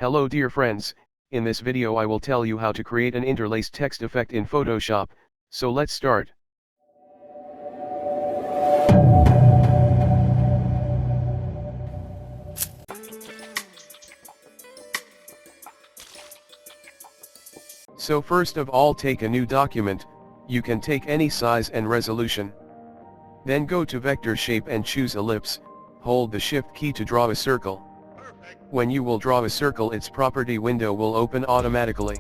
Hello dear friends, in this video I will tell you how to create an interlaced text effect in Photoshop, so let's start. So first of all, take a new document. You can take any size and resolution. Then go to vector shape and choose ellipse, hold the shift key to draw a circle. When you will draw a circle, its property window will open automatically.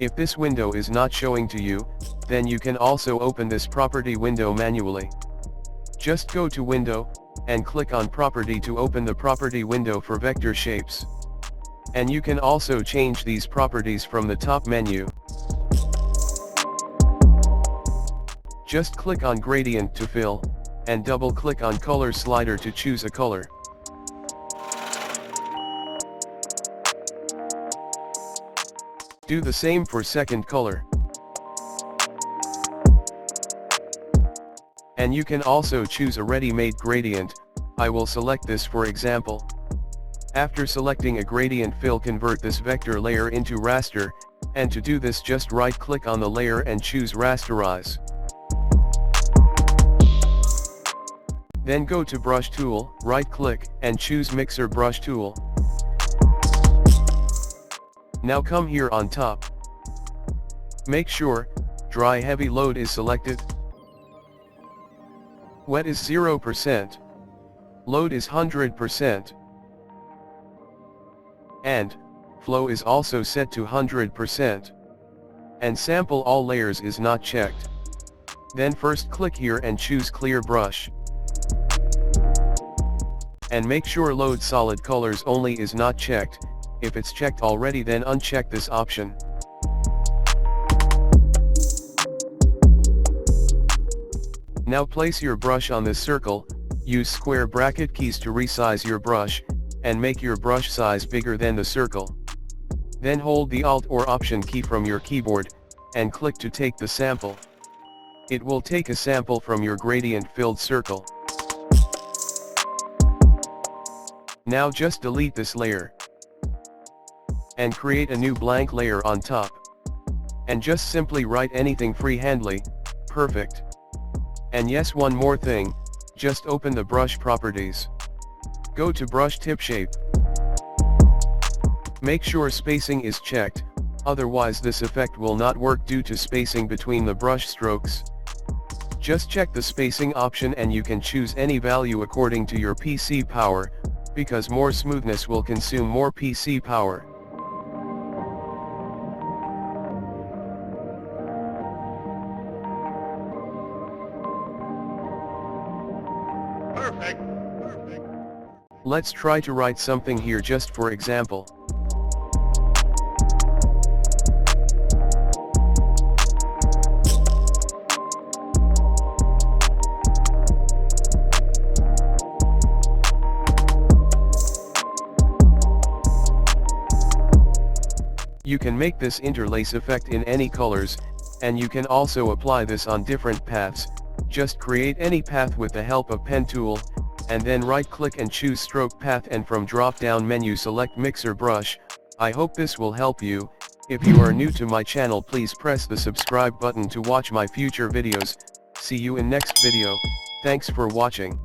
If this window is not showing to you, then you can also open this property window manually. Just go to Window, and click on Property to open the property window for vector shapes. And you can also change these properties from the top menu. Just click on Gradient to fill, and double-click on Color slider to choose a color. Do the same for second color. And you can also choose a ready-made gradient. I will select this for example. After selecting a gradient fill, convert this vector layer into raster, and to do this just right-click on the layer and choose Rasterize. Then go to Brush Tool, right-click, and choose Mixer Brush Tool. Now come here on top. Make sure, Dry Heavy Load is selected. Wet is 0%. Load is 100%. And, Flow is also set to 100%. And Sample All Layers is not checked. Then first click here and choose Clear Brush. And make sure Load Solid Colors Only is not checked. If it's checked already, then uncheck this option. Now place your brush on this circle, use square bracket keys to resize your brush, and make your brush size bigger than the circle. Then hold the Alt or Option key from your keyboard, and click to take the sample. It will take a sample from your gradient-filled circle. Now just delete this layer. And create a new blank layer on top. And just simply write anything freehandly. Perfect. And yes, one more thing, just open the brush properties. Go to Brush Tip Shape. Make sure spacing is checked, otherwise this effect will not work due to spacing between the brush strokes. Just check the spacing option and you can choose any value according to your PC power, because more smoothness will consume more PC power. Perfect. Let's try to write something here just for example. You can make this interlace effect in any colors, and you can also apply this on different paths. Just create any path with the help of pen tool, and then right-click and choose Stroke Path, and from drop-down menu select Mixer Brush. I hope this will help you. If you are new to my channel, please press the subscribe button to watch my future videos. See you in next video. Thanks for watching.